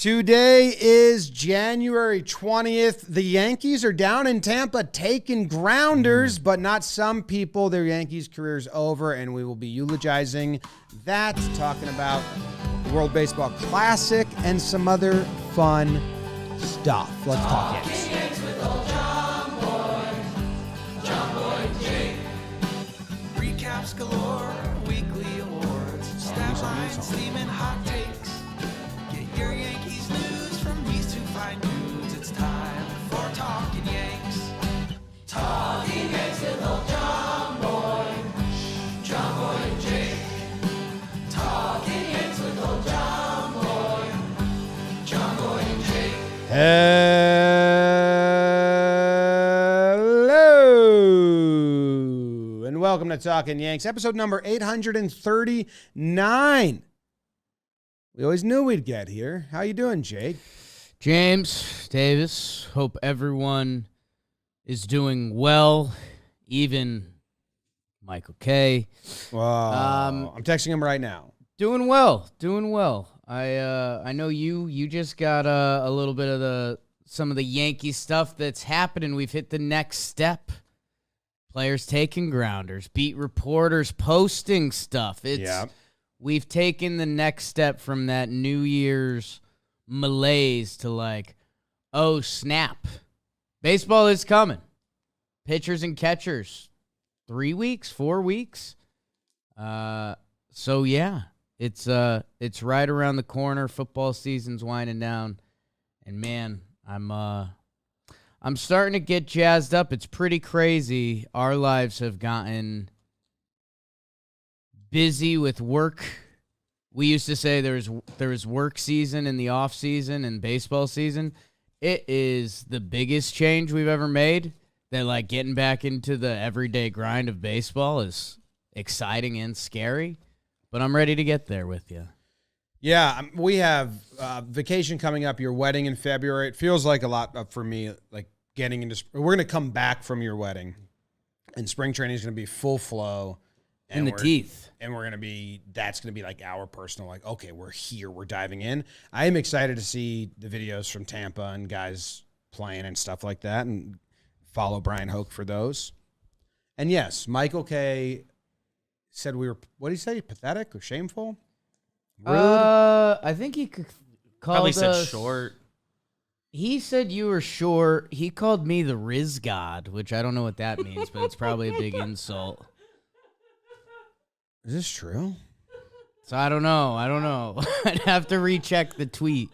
Today is January 20th. The Yankees are down in Tampa taking grounders, but not some people. Their Yankees career's over, and we will be eulogizing that, talking about the World Baseball Classic and some other fun stuff. Let's talk Yankees. Recaps galore, weekly awards, stat lines, steam and hot takes. Get your Yankees news from these two fine dudes. It's time for Talkin' Yanks. Talkin' Yanks with old John Boy and Jake. Talkin' Yanks with old John Boy and Jake. Hello, and welcome to Talkin' Yanks, episode number 839. We always knew we'd get here. How you doing, Jake? James, Davis, hope everyone is doing well, even Michael K. Wow. I'm texting him right now. Doing well. I know you just got a little bit of some of the Yankee stuff that's happening. We've hit the next step. Players taking grounders, beat reporters posting stuff. We've taken the next step from that New Year's malaise to like, oh, snap. Baseball is coming. Pitchers and catchers. 3 weeks, 4 weeks. So, yeah, it's right around the corner. Football season's winding down. And, man, I'm starting to get jazzed up. It's pretty crazy. Our lives have gotten busy with work. We used to say there was work season in the off season and baseball season. It is the biggest change we've ever made. That like getting back into the everyday grind of baseball is exciting and scary, but I'm ready to get there with you. Yeah, we have vacation coming up, your wedding in February. It feels like a lot for me, like getting into we're going to come back from your wedding, and spring training is going to be full flow. In the teeth. And that's going to be like our personal, like, okay, we're here, we're diving in. I am excited to see the videos from Tampa and guys playing and stuff like that, and follow Brian Hoke for those. And yes, Michael K. said we were, what did he say, pathetic or shameful? Rude? I think he called Probably us, said short. He said you were short. He called me the Riz God, which I don't know what that means, but it's probably a big insult. Is this true? So I don't know. I'd have to recheck the tweet.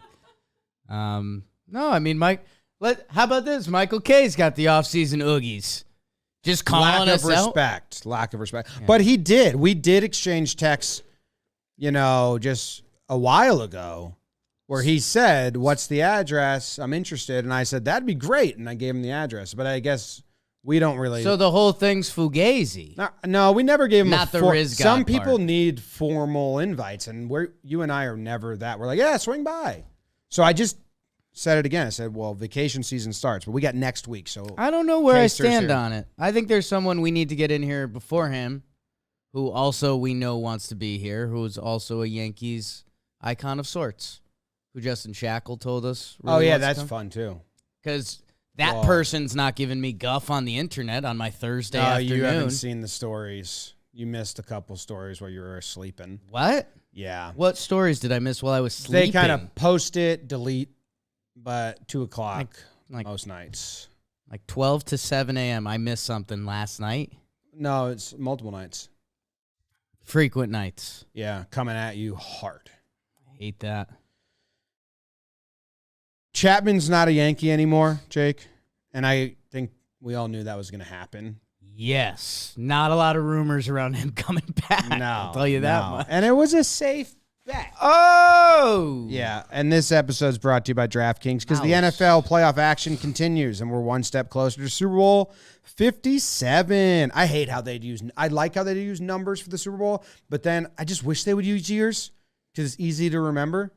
No, I mean, Mike. How about this? Michael K's got the offseason oogies. Just calling us out. Lack of respect. Yeah. But he did. We did exchange texts, just a while ago, where he said, "What's the address? I'm interested." And I said, "That'd be great." And I gave him the address. But I guess we don't really. So the whole thing's fugazi. No, we never gave him Not the Riz God Some people part. need formal invites, and you and I are never that. We're like, yeah, swing by. So I just said it again. I said, well, vacation season starts, but we got next week. So I don't know where I Caster's stand here. on it. I think there's someone we need to get in here before him, who also we know wants to be here, who's also a Yankees icon of sorts, who Justin Shackle told us. Oh, yeah, that's fun, too. Because that person's not giving me guff on the internet on my Thursday afternoon. You haven't seen the stories. You missed a couple stories while you were sleeping. What? Yeah. What stories did I miss while I was sleeping? They kind of post it, delete, but 2 o'clock like most nights. Like 12 to 7 a.m. I missed something last night. No, it's multiple nights. Frequent nights. Yeah, coming at you hard. I hate that. Chapman's not a Yankee anymore, Jake. And I think we all knew that was going to happen. Yes. Not a lot of rumors around him coming back. No. I'll tell you that much. And it was a safe bet. Oh! Yeah, and this episode is brought to you by DraftKings because the NFL playoff action continues, and we're one step closer to Super Bowl 57. I like how they use numbers for the Super Bowl, but then I just wish they would use years because it's easy to remember.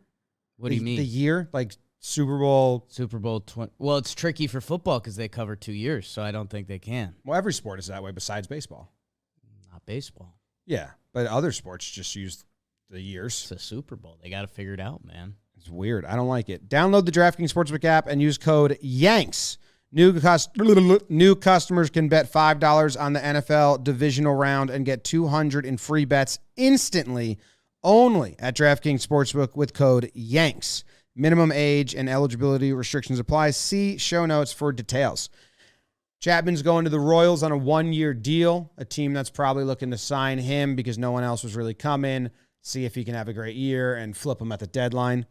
What do you mean? The year, like Super Bowl 20. Well, it's tricky for football because they cover 2 years, so I don't think they can. Well, every sport is that way besides baseball. Not baseball. Yeah, but other sports just use the years. It's a Super Bowl. They got to figure it out, man. It's weird. I don't like it. Download the DraftKings Sportsbook app and use code YANKS. New customers can bet $5 on the NFL divisional round and get $200 in free bets instantly only at DraftKings Sportsbook with code YANKS. Minimum age and eligibility restrictions apply. See show notes for details. Chapman's going to the Royals on a 1-year deal, a team that's probably looking to sign him because no one else was really coming, see if he can have a great year and flip him at the deadline.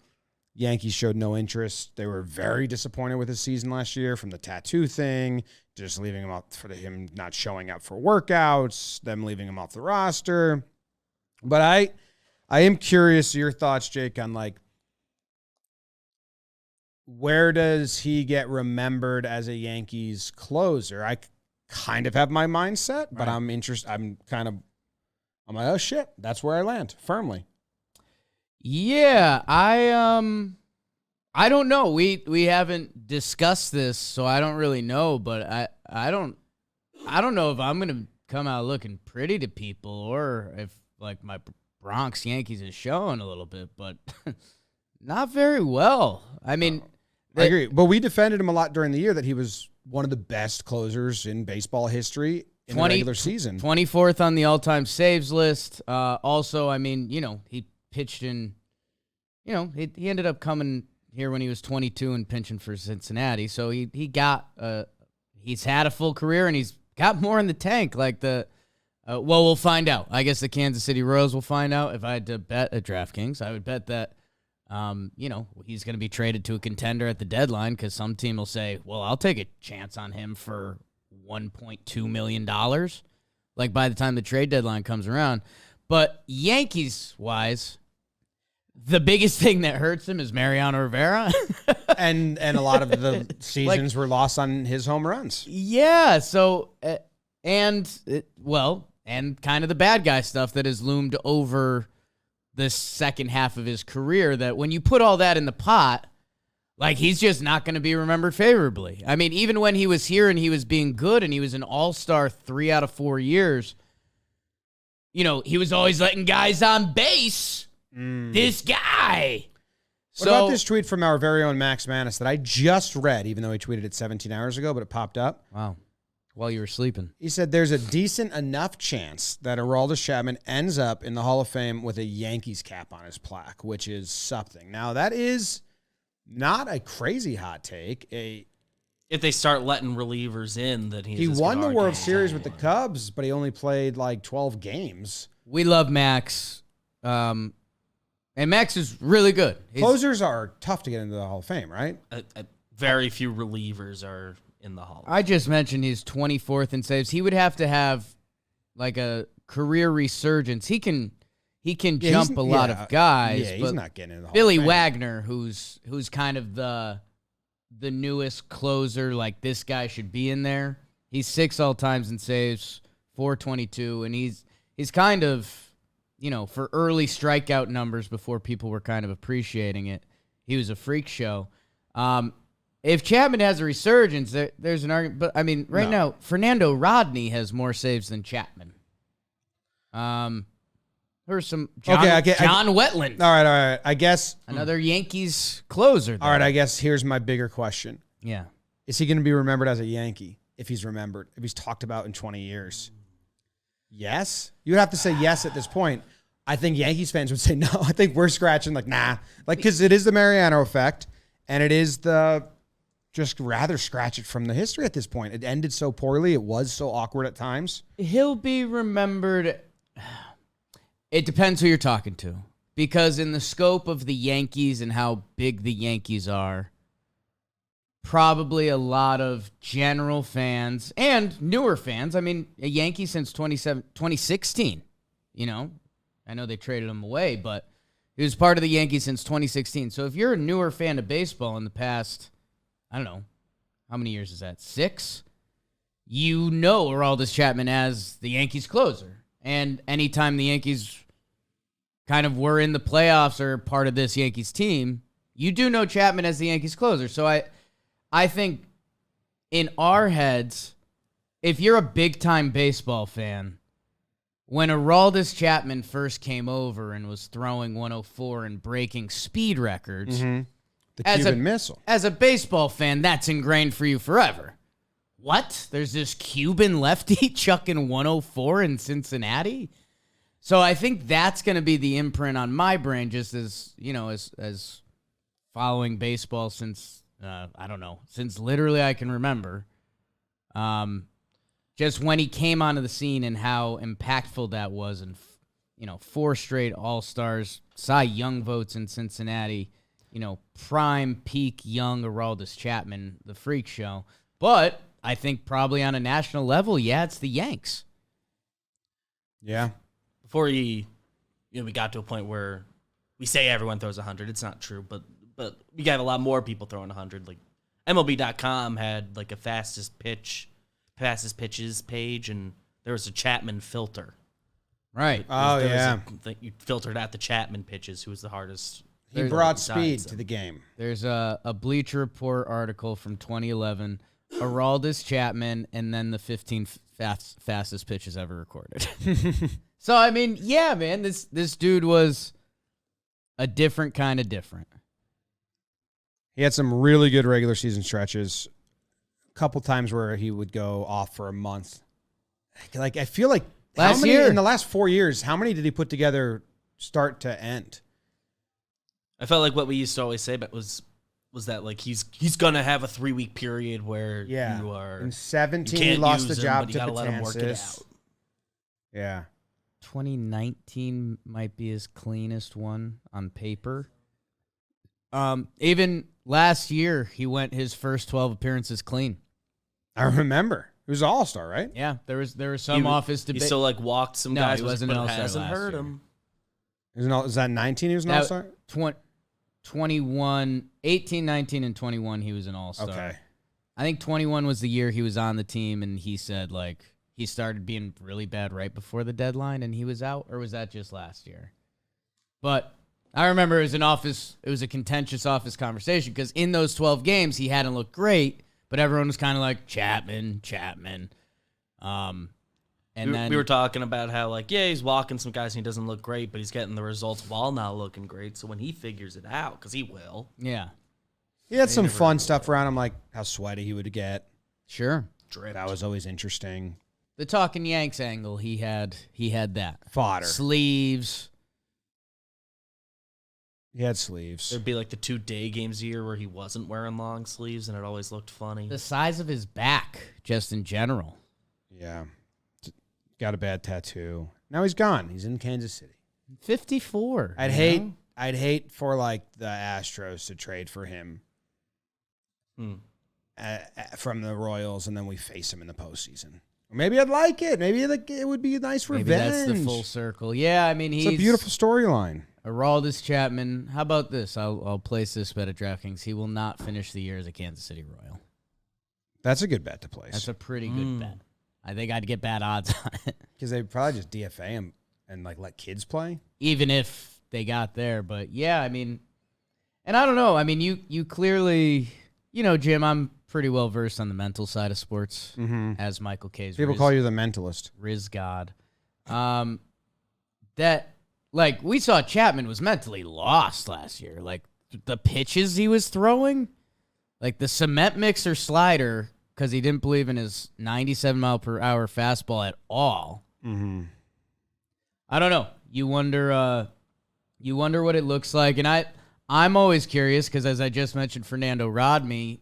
Yankees showed no interest. They were very disappointed with his season last year, from the tattoo thing, just leaving him out for him not showing up for workouts, them leaving him off the roster. But I am curious your thoughts, Jake, on like, where does he get remembered as a Yankees closer? I kind of have my mindset, but I'm interested. I'm like, oh shit, that's where I land firmly. Yeah, I don't know. We haven't discussed this, so I don't really know, but I don't know if I'm gonna come out looking pretty to people or if like my Bronx Yankees is showing a little bit, but not very well. I mean, I agree, but we defended him a lot during the year that he was one of the best closers in baseball history in the regular season. 24th on the all-time saves list. Also, I mean, he pitched in, he ended up coming here when he was 22 and pitching for Cincinnati. So he got, he's had a full career and he's got more in the tank. Like we'll find out. I guess the Kansas City Royals will find out. If I had to bet at DraftKings, I would bet that, he's going to be traded to a contender at the deadline because some team will say, well, I'll take a chance on him for $1.2 million. Like by the time the trade deadline comes around. But Yankees-wise, the biggest thing that hurts him is Mariano Rivera. and a lot of the seasons were lost on his home runs. Yeah, so, and kind of the bad guy stuff that has loomed over the second half of his career, that when you put all that in the pot, like he's just not going to be remembered favorably. I mean, even when he was here and he was being good and he was an all-star 3 out of 4 years, he was always letting guys on base. This guy. What about this tweet from our very own Max Manis that I just read, even though he tweeted it 17 hours ago, but it popped up? Wow. While you were sleeping. He said there's a decent enough chance that Aroldis Chapman ends up in the Hall of Fame with a Yankees cap on his plaque, which is something. Now, that is not a crazy hot take. If they start letting relievers in, that he won the World Series with the Cubs, but he only played like 12 games. We love Max. And Max is really good. Closers are tough to get into the Hall of Fame, right? Very few relievers are in the Hall. I just mentioned he's 24th in saves. He would have to have like a career resurgence. He can jump a lot of guys. Yeah, he's not getting in the Hall Billy of Fame. Wagner, who's kind of the newest closer, like this guy should be in there. He's 6 all-times in saves, 422, and he's kind of, for early strikeout numbers before people were kind of appreciating it, he was a freak show. If Chapman has a resurgence, there's an argument. But, I mean, now, Fernando Rodney has more saves than Chapman. There's some John Wetland. All right. I guess. Another Yankees closer. All right, I guess here's my bigger question. Yeah. Is he going to be remembered as a Yankee if he's remembered, if he's talked about in 20 years? Yes? You would have to say yes at this point. I think Yankees fans would say no. I think we're scratching like, nah. Like, because it is the Mariano effect, and it is the just rather scratch it from the history at this point. It ended so poorly. It was so awkward at times. He'll be remembered. It depends who you're talking to. Because in the scope of the Yankees and how big the Yankees are, probably a lot of general fans and newer fans. I mean, a Yankee since 2016, I know they traded him away, but he was part of the Yankees since 2016. So if you're a newer fan of baseball in the past, I don't know, how many years is that? 6? Aroldis Chapman as the Yankees closer. And anytime the Yankees kind of were in the playoffs or part of this Yankees team, you do know Chapman as the Yankees closer. So I think in our heads, if you're a big-time baseball fan, when Aroldis Chapman first came over and was throwing 104 and breaking speed records, The Cuban missile. as a baseball fan, that's ingrained for you forever. What? There's this Cuban lefty chucking 104 in Cincinnati? So I think that's going to be the imprint on my brain, just as, as following baseball since, I don't know, since literally I can remember. Just when he came onto the scene and how impactful that was, and 4 straight All-Stars, Cy Young votes in Cincinnati, prime peak young Aroldis Chapman, the freak show. But I think probably on a national level, it's the Yanks. Yeah. Before we got to a point where we say everyone throws 100. It's not true, but we got a lot more people throwing 100. Like MLB.com had like a fastest pitches page, and there was a Chapman filter. Right. You filtered out the Chapman pitches, who was the hardest. He brought speed to the game. There's a Bleacher Report article from 2011, Aroldis Chapman, and then the 15 fastest pitches ever recorded. So, I mean, yeah, man, this dude was a different kind of different. He had some really good regular season stretches. A couple times where he would go off for a month. Like, I feel like in the last 4 years, how many did he put together start to end? I felt like what we used to always say, but was that like he's gonna have a 3-week period where you are in 17 he lost the job to let him work it Betances. out. Yeah. 2019 might be his cleanest one on paper. Even last year, he went his first 12 appearances clean. I remember. He was an all-star, right? Yeah, there was some office debate. He still like walked some guys, he wasn't an but it all-star hasn't last hurt year. him. Is that 19 he was an all-star? 21, 18, 19, and 21, he was an all-star. Okay. I think 21 was the year he was on the team, and he said, like, he started being really bad right before the deadline, and he was out, or was that just last year? But I remember it was a contentious office conversation, because in those 12 games, he hadn't looked great, but everyone was kind of like, Chapman. And then we were talking about how, like, he's walking some guys and he doesn't look great, but he's getting the results while not looking great. So when he figures it out, because he will. Yeah. He had some fun stuff around him, like how sweaty he would get. Sure. Dripped. That was always interesting. The Talkin Yanks angle, he had that. Fodder. Sleeves. He had sleeves. There'd be like the 2 day games a year where he wasn't wearing long sleeves, and it always looked funny. The size of his back, just in general. Yeah. Got a bad tattoo. Now he's gone. He's in Kansas City. 54. I'd hate for like the Astros to trade for him from the Royals, and then we face him in the postseason. Or maybe I'd like it. Maybe it would be a nice revenge. Maybe that's the full circle. Yeah, I mean, it's a beautiful storyline. Aroldis Chapman. How about this? I'll place this bet at DraftKings. He will not finish the year as a Kansas City Royal. That's a good bet to place. That's a pretty good bet. I think I'd get bad odds on it. Because they'd probably just DFA him and like let kids play. Even if they got there. But yeah, I mean, and I don't know. I mean, you clearly, Jim, I'm pretty well versed on the mental side of sports, as Michael K's People call you the mentalist. Riz God. That, like, we saw Chapman was mentally lost last year. Like, the pitches he was throwing, like the cement mixer slider, because he didn't believe in his 97-mile-per-hour fastball at all. Mm-hmm. I don't know. You wonder what it looks like. And I'm always curious, because as I just mentioned, Fernando Rodney,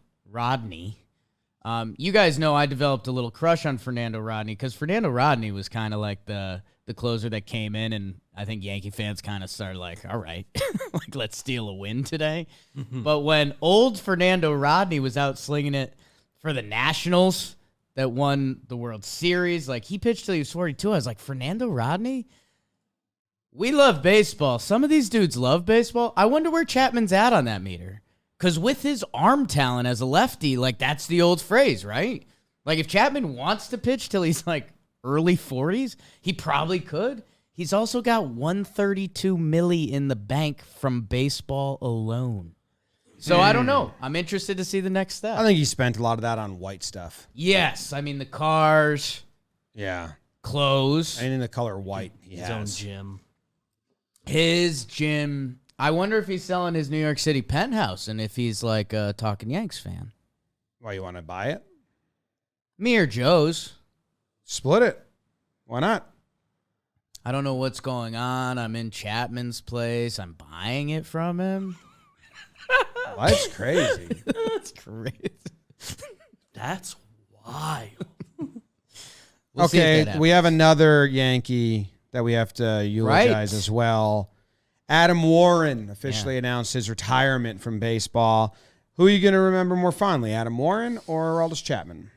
you guys know I developed a little crush on Fernando Rodney, because Fernando Rodney was kind of like the closer that came in, and I think Yankee fans kind of started like, all right, like, let's steal a win today. But when old Fernando Rodney was out slinging it for the Nationals that won the World Series, like, he pitched till he was 42. I was like, Fernando Rodney? We love baseball. Some of these dudes love baseball. I wonder where Chapman's at on that meter. Because with his arm talent as a lefty, like, that's the old phrase, right? Like, if Chapman wants to pitch till he's, like, early 40s, he probably could. He's also got $132 million in the bank from baseball alone. So I don't know. I'm interested to see the next step. I think he spent a lot of that on white stuff. Yes. I mean, the cars. Yeah. clothes. Anything the color white, he His has. own gym. His gym. I wonder if he's selling his New York City penthouse and if he's like a Talkin Yanks fan. Why, you want to buy it? Me or Joe's. Split it. Why not? I don't know what's going on. I'm in Chapman's place. I'm buying it from him. Life's crazy. That's crazy. That's wild. Okay, we have another Yankee that we have to eulogize as well. Adam Warren officially announced his retirement from baseball. Who are you going to remember more fondly, Adam Warren or Aroldis Chapman?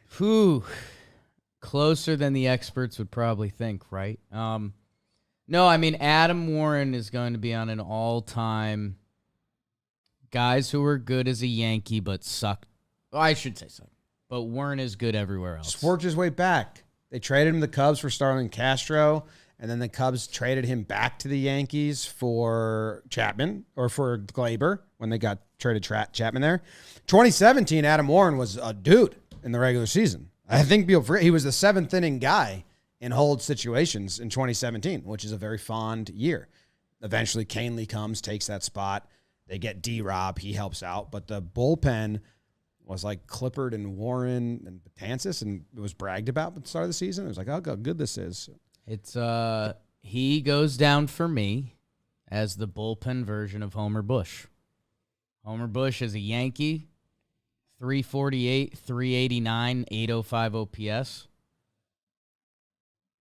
Closer than the experts would probably think, right? No, I mean, Adam Warren is going to be on an all-time guys who were good as a Yankee but sucked. Well, I should say sucked, but weren't as good everywhere else. Just worked his way back. They traded him to the Cubs for Starlin Castro, and then the Cubs traded him back to the Yankees for Chapman, or for Glaber when they got traded Chapman there. 2017, Adam Warren was a dude in the regular season. I think people forget he was the seventh inning guy in hold situations in 2017, which is a very fond year. Eventually, Canely comes, takes that spot. They get D-Rob. He helps out. But the bullpen was like Clippard and Warren and Betances, and it was bragged about at the start of the season. It was like, oh, how good this is. It's he goes down for me as the bullpen version of Homer Bush. Homer Bush is a Yankee, 348, 389, 805 OPS.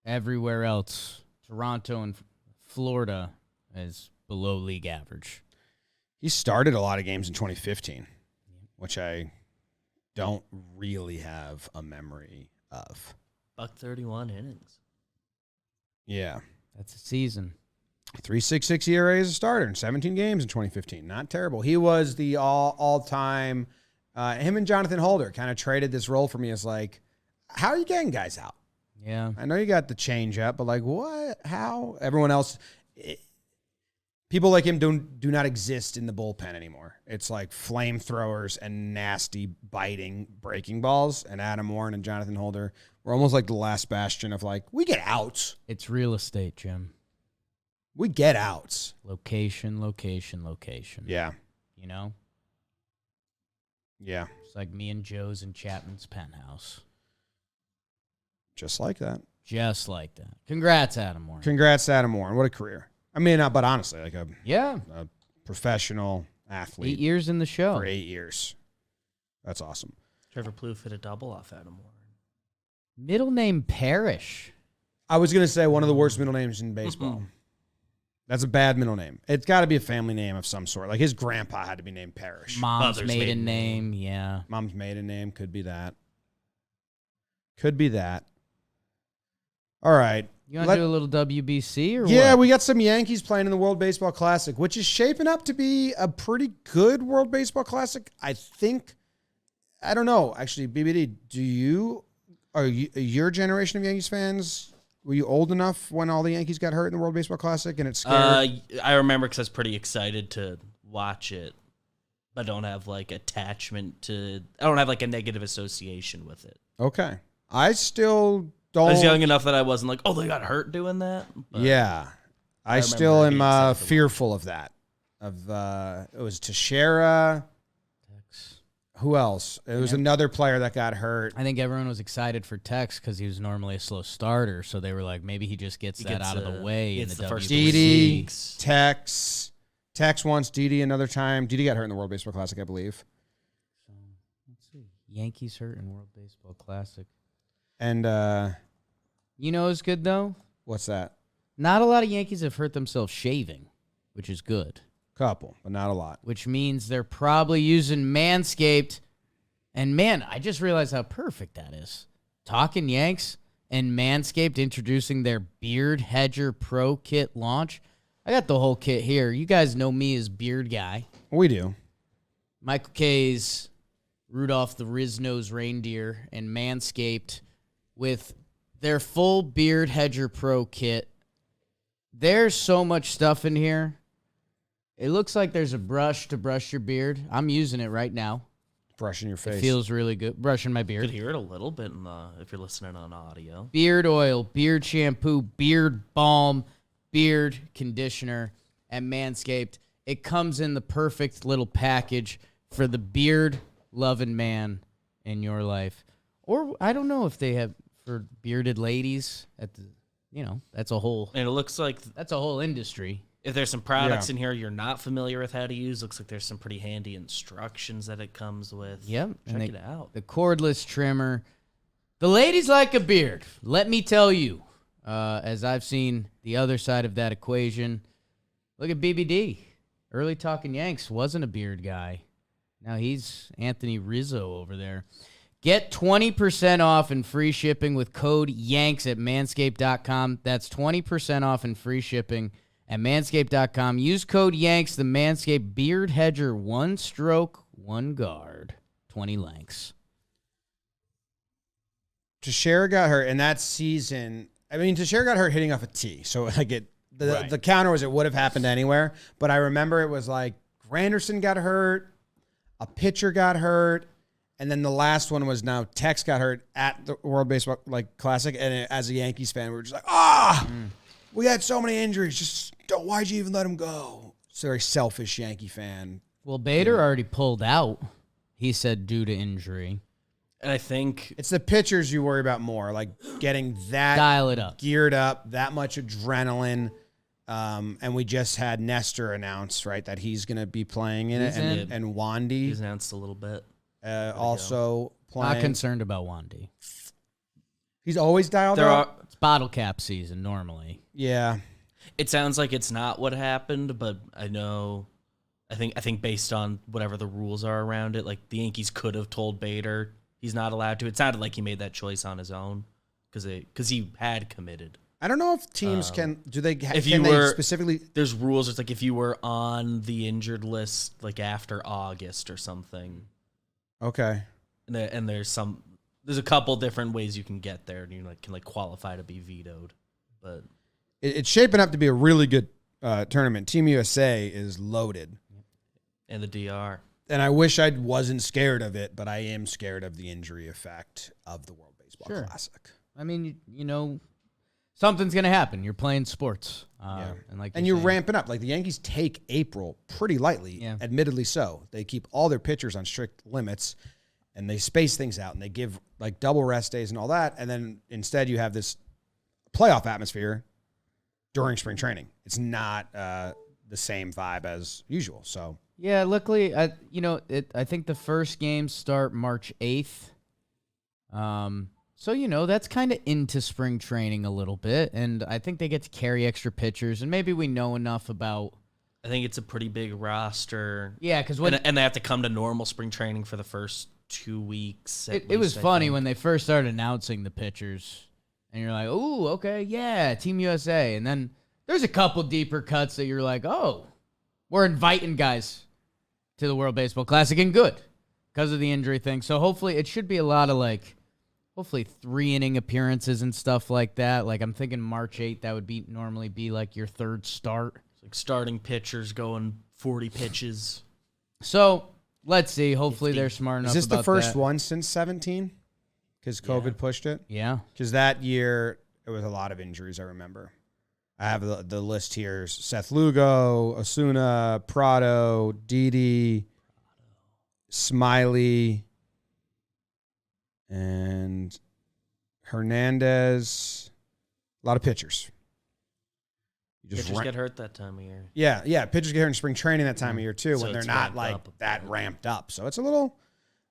Everywhere else, Toronto and Florida is below league average. He started a lot of games in 2015, which I don't really have a memory of. Buck 31 innings. Yeah. That's a season. 3.66 ERA as a starter in 17 games in 2015. Not terrible. He was the all-time. Him and Jonathan Holder kind of traded this role for me as like, how are you getting guys out? Yeah. I know you got the change up, but like what? How? Everyone else, people like him do not exist in the bullpen anymore. It's like flamethrowers and nasty biting breaking balls. And Adam Warren and Jonathan Holder were almost like the last bastion of like, we get outs. It's real estate, Jim. We get outs. Location, location, location. Yeah. You know? Yeah. It's like me and Joe's in Chapman's penthouse. Just like that. Just like that. Congrats, Adam Warren. Congrats, Adam Warren. What a career. I mean, but honestly, like a professional athlete. 8 years in the show. For 8 years. That's awesome. Trevor Plouffe hit a double off Adam Warren. Middle name Parish. I was going to say one of the worst middle names in baseball. That's a bad middle name. It's got to be a family name of some sort. Like his grandpa had to be named Parish. Mom's maiden name, yeah. Mom's maiden name could be that. Could be that. All right. You want to do a little WBC or what? Yeah, we got some Yankees playing in the World Baseball Classic, which is shaping up to be a pretty good World Baseball Classic. I think, I don't know. Actually, BBD, are your generation of Yankees fans, were you old enough when all the Yankees got hurt in the World Baseball Classic and it scared? I remember because I was pretty excited to watch it, but I don't have like attachment to, I don't have like a negative association with it. Okay. I still I was young enough that I wasn't like, oh, they got hurt doing that. But yeah. I still am fearful of that. It was Teixeira. Who else? It was another player that got hurt. I think everyone was excited for Tex because he was normally a slow starter. So they were like, maybe he just gets that out of the way in the WBC. Didi, Tex. Tex once, Didi another time. Didi got hurt in the World Baseball Classic, I believe. So let's see. Yankees hurt in World Baseball Classic. And you know what's good, though? What's that? Not a lot of Yankees have hurt themselves shaving, which is good. Couple, but not a lot. Which means they're probably using Manscaped. And, man, I just realized how perfect that is. Talkin Yanks and Manscaped introducing their Beard Hedger Pro Kit launch. I got the whole kit here. You guys know me as Beard Guy. We do. Michael K's Rudolph the Rizz-Nosed Reindeer and Manscaped with their full Beard Hedger Pro Kit. There's so much stuff in here. It looks like there's a brush to brush your beard. I'm using it right now. Brushing your face. It feels really good. Brushing my You beard. could hear it a little bit if you're listening on audio. Beard oil, beard shampoo, beard balm, beard conditioner at Manscaped. It comes in the perfect little package for the beard-loving man in your life. Or I don't know if they have for bearded ladies at the, that's a whole And it looks like industry. if there's some products in here you're not familiar with how to use, looks like there's some pretty handy instructions that it comes with. Yep. Check it out. The cordless trimmer. The ladies like a beard. Let me tell you, as I've seen the other side of that equation. Look at BBD. Early Talkin Yanks wasn't a beard guy. Now he's Anthony Rizzo over there. Get 20% off and free shipping with code YANKS at manscaped.com. That's 20% off and free shipping at manscaped.com. Use code YANKS, the Manscaped Beard Hedger, 1 stroke, 1 guard, 20 lengths. Teixeira got hurt in that season. I mean, Teixeira got hurt hitting off a tee. So like the counter was it would have happened anywhere. But I remember it was like Granderson got hurt, a pitcher got hurt, and then the last one was now Tex got hurt at the World Baseball Classic. And as a Yankees fan, we were just like, we had so many injuries. Just why'd you even let him go? It's a very selfish Yankee fan. Well, Bader already pulled out, he said, due to injury. And I think It's the pitchers you worry about more, like getting that Dial it up. geared up, that much adrenaline. And we just had Nestor announce, right, that he's going to be playing in it. He's in And, it. and Wandy he's announced a little bit. also playing. Not concerned about Wandy. He's always dialed There up. It's bottle cap season normally. Yeah. It sounds like it's not what happened, but I think based on whatever the rules are around it, like the Yankees could have told Bader he's not allowed to. It sounded like he made that choice on his own because he had committed. I don't know if teams can they specifically. There's rules. It's like if you were on the injured list like after August or something. Okay. And there's a couple different ways you can get there, and you can qualify to be vetoed. But It's shaping up to be a really good tournament. Team USA is loaded. and the DR. And I wish I wasn't scared of it, but I am scared of the injury effect of the World Baseball Sure. Classic. I mean, something's going to happen. You're playing sports. And you're ramping up. Like the Yankees take April pretty lightly, admittedly so. They keep all their pitchers on strict limits, and they space things out, and they give double rest days and all that. And then instead you have this playoff atmosphere during spring training. It's not the same vibe as usual. So Yeah, luckily, I think the first games start March 8th. So, that's kind of into spring training a little bit. And I think they get to carry extra pitchers. And maybe we know enough about. I think it's a pretty big roster. Yeah, because and they have to come to normal spring training for the first 2 weeks. It was funny when they first started announcing the pitchers. And you're like, oh, okay, yeah, Team USA. And then there's a couple deeper cuts that you're like, oh, we're inviting guys to the World Baseball Classic, and good because of the injury thing. So hopefully it should be a lot of hopefully 3-inning appearances and stuff like that. Like I'm thinking March 8th, that would normally be your third start. It's like starting pitchers going 40 pitches. So let's see. Hopefully they're smart enough. is this the about first that. one since 17? Because COVID pushed it? Yeah. Because that year, it was a lot of injuries, I remember. I have the list here. Seth Lugo, Osuna, Prado, Didi, Smiley, and Hernandez. A lot of pitchers. Pitchers get hurt that time of year. Yeah. Pitchers get hurt in spring training that time of year, too, So when they're it's not ramped up. that ramped up. So it's a little...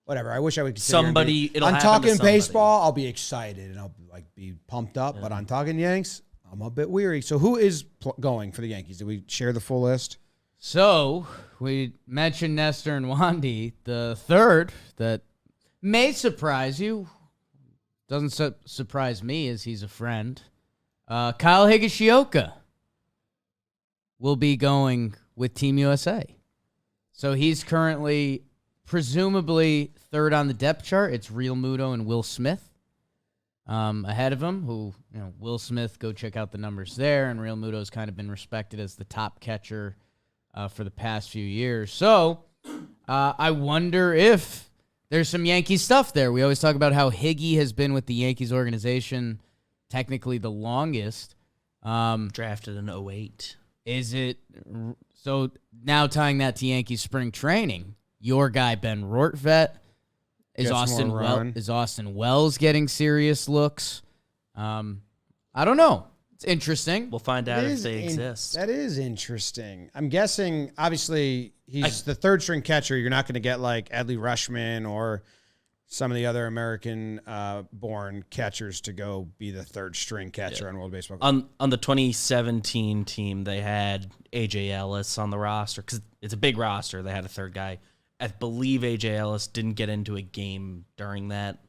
Whatever. I wish I would. Somebody. It'll on happen to Talking somebody. baseball, I'll be excited and I'll be pumped up. But on Talking Yanks, I'm a bit weary. So who is going for the Yankees? Did we share the full list? So we mentioned Nestor and Wandy. The third that may surprise you, doesn't surprise me as he's a friend. Kyle Higashioka will be going with Team USA. So he's currently presumably third on the depth chart. It's Real Muto and Will Smith ahead of him, who, Will Smith, go check out the numbers there, and Real Muto's kind of been respected as the top catcher for the past few years. So I wonder if there's some Yankee stuff there. We always talk about how Higgy has been with the Yankees organization technically the longest. Drafted in 2008. Is it so now tying that to Yankees spring training? Your guy Ben Rortvedt is Austin Wells getting serious looks? I don't know. It's interesting. We'll find out if they exist. That is interesting. I'm guessing, obviously, he's the third string catcher. You're not going to get like Adley Rutschman or some of the other American-born catchers to go be the third string catcher on World Baseball. On the 2017 team, they had A.J. Ellis on the roster because it's a big roster. They had a third guy. I believe A.J. Ellis didn't get into a game during that,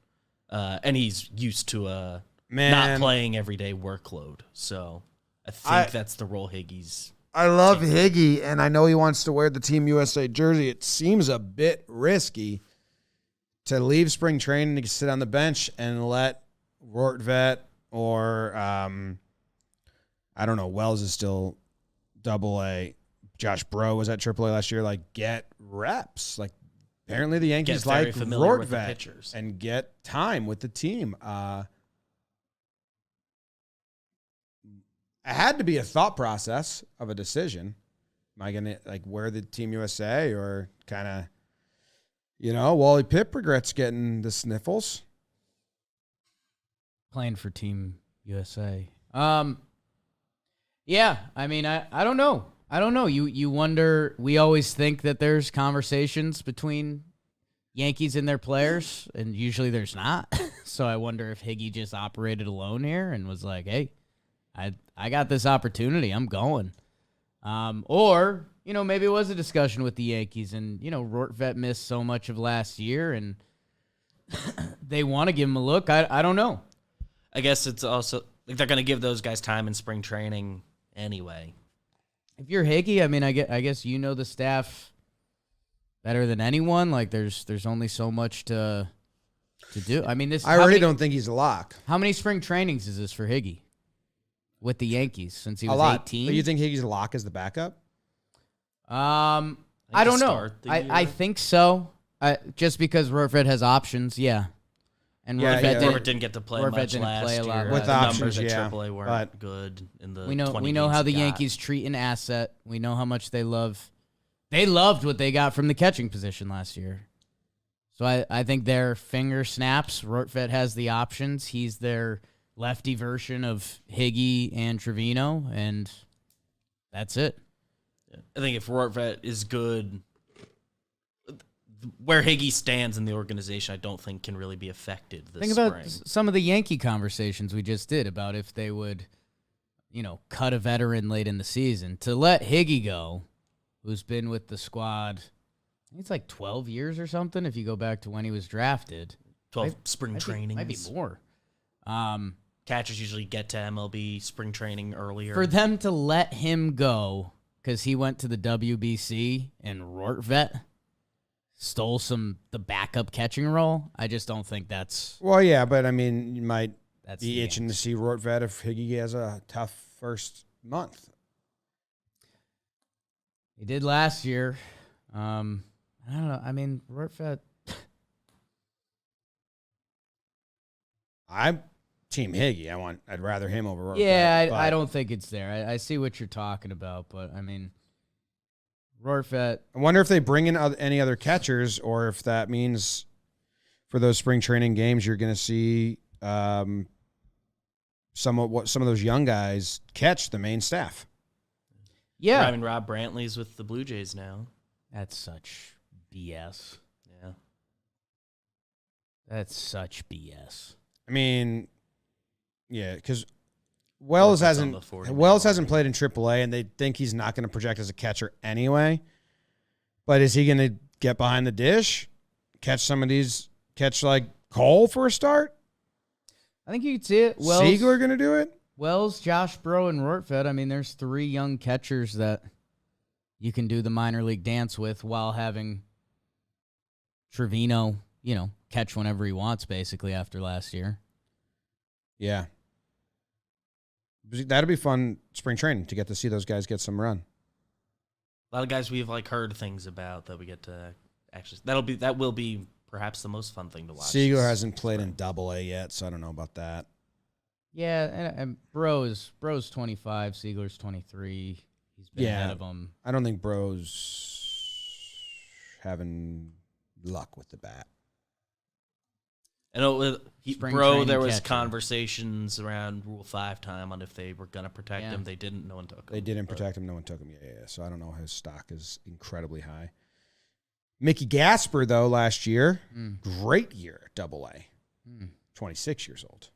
and he's used to not playing everyday workload. So I think that's the role Higgy's. I love Higgy, and I know he wants to wear the Team USA jersey. It seems a bit risky to leave spring training to sit on the bench and let Rortvedt or, I don't know, Wells is still Double-A. Josh Bro was at Triple-A last year. Like, get reps. Like, apparently the Yankees like Rortvedt and get time with the team. It had to be a thought process of a decision. Am I going to, like, wear the Team USA or kind of, Wally Pipp regrets getting the sniffles. Playing for Team USA. Yeah, I mean, I don't know. I don't know. You wonder, we always think that there's conversations between Yankees and their players, and usually there's not. So I wonder if Higgy just operated alone here and was like, hey, I got this opportunity. I'm going. Or, maybe it was a discussion with the Yankees and, Rortvedt missed so much of last year and they want to give him a look. I don't know. I guess it's also like they're going to give those guys time in spring training anyway. If you're Higgy, I mean, I guess the staff better than anyone. Like there's only so much to do. I mean, I don't think he's a lock. How many spring trainings is this for Higgy? With the Yankees since he was 18. But you think Higgy's a lock as the backup? I don't know. I think so. Just because Rortvedt has options, yeah. And Rortvedt didn't get to play much last year. With the options, numbers at AAA weren't good in the. We know how the Yankees treat an asset. We know how much they love. They loved what they got from the catching position last year. So I think their finger snaps. Rortvedt has the options. He's their lefty version of Higgy and Trevino, and that's it. I think if Rortvedt is good, where Higgy stands in the organization, I don't think can really be affected this spring. Think about some of the Yankee conversations we just did about if they would, cut a veteran late in the season. To let Higgy go, who's been with the squad, I think it's like 12 years or something if you go back to when he was drafted. 12 spring trainings. Might be more. Catchers usually get to MLB spring training earlier. For them to let him go because he went to the WBC and Rortvedt stole the backup catching role, I just don't think that's... Well, yeah, but I mean, you might be itching to see Rortvedt if Higgy has a tough first month. He did last year. I don't know. I mean, Rortvedt... I'm Team Higgy. I'd rather him over Rortvedt. Yeah, I don't think it's there. I see what you're talking about, but I mean, Rortvedt. I wonder if they bring in any other catchers, or if that means for those spring training games you're going to see some of those young guys catch the main staff. Yeah, I mean, Rob Brantley's with the Blue Jays now. That's such BS. Yeah, that's such BS. I mean, yeah, because Wells hasn't played in AAA, and they think he's not going to project as a catcher anyway. But is he going to get behind the dish, catch like Cole for a start? I think you could see it. Siegler going to do it? Wells, Josh Bro, and Rortvedt. I mean, there's three young catchers that you can do the minor league dance with while having Trevino, catch whenever he wants, basically, after last year. Yeah. That'll be fun spring training to get to see those guys get some run. A lot of guys we've heard things about that we get to actually. That will be perhaps the most fun thing to watch. Seager hasn't played in Double-A yet, so I don't know about that. Yeah, and Bro's 25, Seager's 23. He's been ahead of him. I don't think Bro's having luck with the bat. I know Spring Bro, training there was catcher. conversations around Rule 5 time on if they were going to protect him. They didn't. No one took him. They didn't protect him. No one took him. Yeah. So I don't know. His stock is incredibly high. Mickey Gasper, though, last year, great year at Double-A. 26 years old.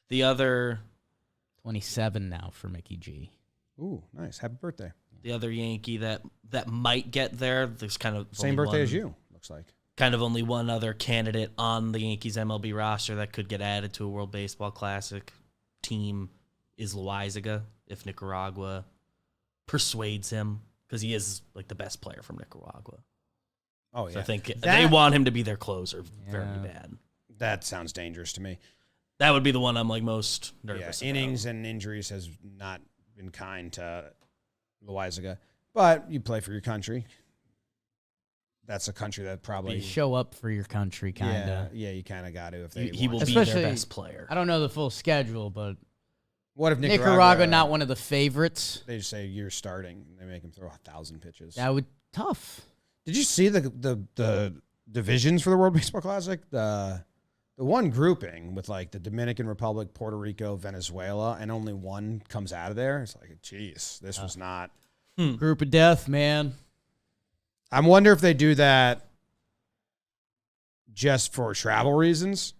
The other 27 now for Mickey G. Ooh, nice. Happy birthday. The other Yankee that might get there, there's kind of Same birthday as you, looks like. Kind of only one other candidate on the Yankees MLB roster that could get added to a World Baseball Classic team is Loaizaga, if Nicaragua persuades him, because he is like the best player from Nicaragua. Oh, yeah. So I think they want him to be their closer very bad. That sounds dangerous to me. That would be the one I'm like most nervous about. Innings and injuries has not been kind to Loaizaga. But you play for your country. That's a country that probably... You show up for your country, kind of. Yeah, you kind of got to if they He will want be to. their best player. I don't know the full schedule, but What if Nicaragua not one of the favorites? They just say you're starting. They make him throw 1,000 pitches. That would tough. Did you see the divisions for the World Baseball Classic? The one grouping with like the Dominican Republic, Puerto Rico, Venezuela, and only one comes out of there. It's like, geez, this was not... Group of death, man. I wonder if they do that just for travel reasons.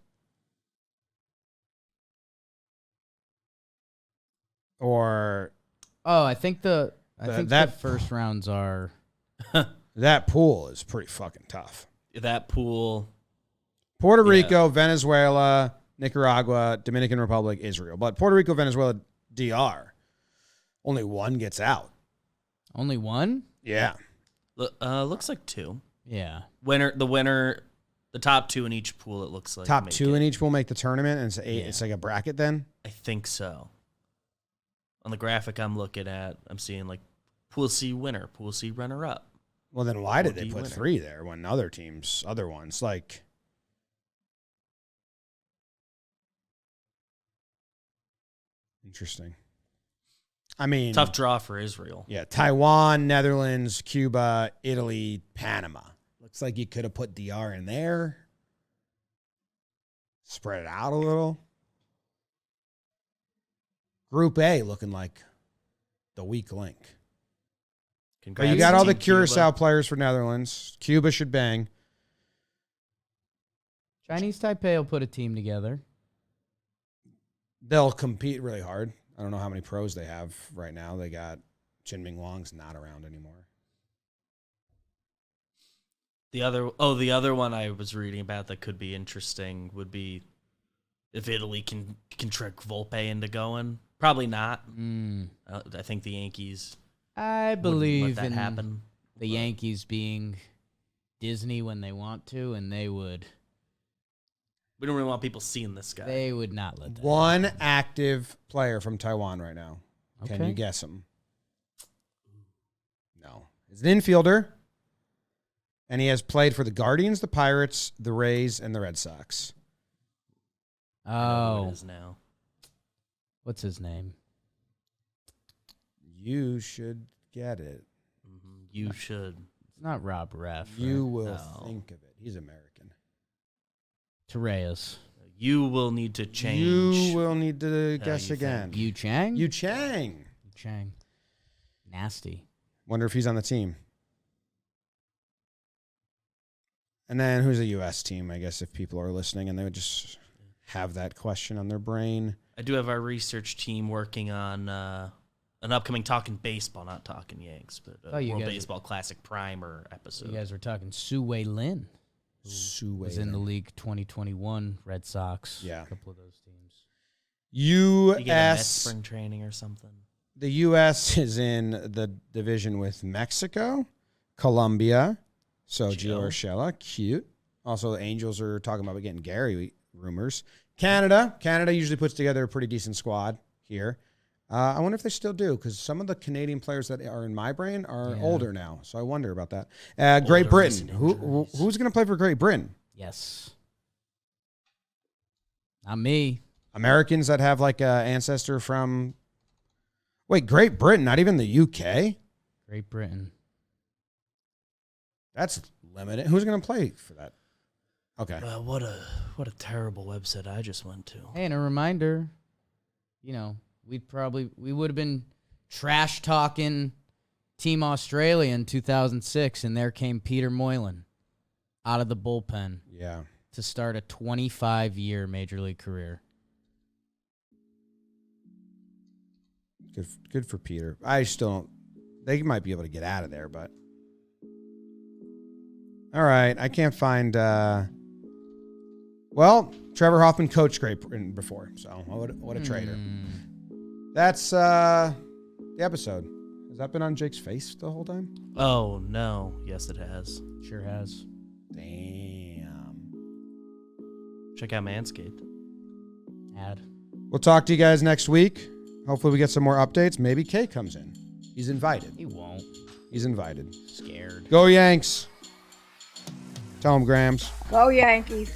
Or I think the that first rounds are that pool is pretty fucking tough. That pool... Puerto Rico, Venezuela, Nicaragua, Dominican Republic, Israel. But Puerto Rico, Venezuela, DR, only one gets out. only one? Yeah. Looks like two. Yeah. The top two in each pool, it looks like. Top make two it. in each will make the tournament, and it's eight. Yeah. It's like a bracket then? I think so. On the graphic I'm looking at, I'm seeing like Pool C winner, Pool C runner up. Well, then why did they D put winner. 3 there when other ones, like... Interesting. I mean... Tough draw for Israel. Yeah, Taiwan, Netherlands, Cuba, Italy, Panama. Looks like you could have put DR in there. Spread it out a little. Group A looking like the weak link. But Congrats you got to all the Team Curacao Cuba. players for Netherlands. Cuba should bang. Chinese Taipei will put a team together. They'll compete really hard. I don't know how many pros they have right now. They got Chin-Ming Wong's not around anymore. The other one I was reading about that could be interesting would be if Italy can trick Volpe into going. Probably not. I think the Yankees I wouldn't believe let that in happen. the Yankees being Disney when they want to, and they would We don't really want people seeing this guy. they would not let that. One active player from Taiwan right now. Can Okay. you guess him? No. He's an infielder, and he has played for the Guardians, the Pirates, the Rays, and the Red Sox. I know who Oh, it is now. what's his name? You should get it. You should. It's not Rob Reff. You will No. think of it. He's American. Torreyes. You will need to change. You will need to how guess you again. think. Yu Chang? Yu Chang. Yu Chang. Nasty. Wonder if he's on the team. And then who's the U.S. team, I guess, if people are listening and they would just have that question on their brain. I do have our research team working on an upcoming Talkin Baseball, not Talkin Yanks, but Oh, you World guys- Baseball Classic Primer episode. You guys were talking Su Wei Lin. Su Was in the league 2021 Red Sox. Yeah. A couple of those teams. You get a Mets U.S. spring training or something. The U.S. is in the division with Mexico, Colombia, so Gio Gio. Urshela, cute. Also, the Angels are talking about getting Gary rumors. Canada usually puts together a pretty decent squad here. I wonder if they still do, because some of the Canadian players that are in my brain are older now. So I wonder about that. Great Britain. Who's going to play for Great Britain? Yes. Not me. Americans that have like an ancestor from... Wait, Great Britain, not even the UK? Great Britain. That's limited. Who's going to play for that? Okay. What a terrible website I just went to. Hey, and a reminder, we would have been trash talking Team Australia in 2006, and there came Peter Moylan out of the bullpen. Yeah. To start a 25-year Major League career. Good for Peter. I still don't... They might be able to get out of there, but... All right. I can't find... Well, Trevor Hoffman coached Great Britain before, so what a traitor. That's the episode. Has that been on Jake's face the whole time? Oh, no. Yes, it has. Sure has. Damn. Check out Manscaped. We'll talk to you guys next week. Hopefully we get some more updates. Maybe Kay comes in. He's invited. He won't. He's invited. Scared. Go Yanks. Tell him, Grams. Go Yankees.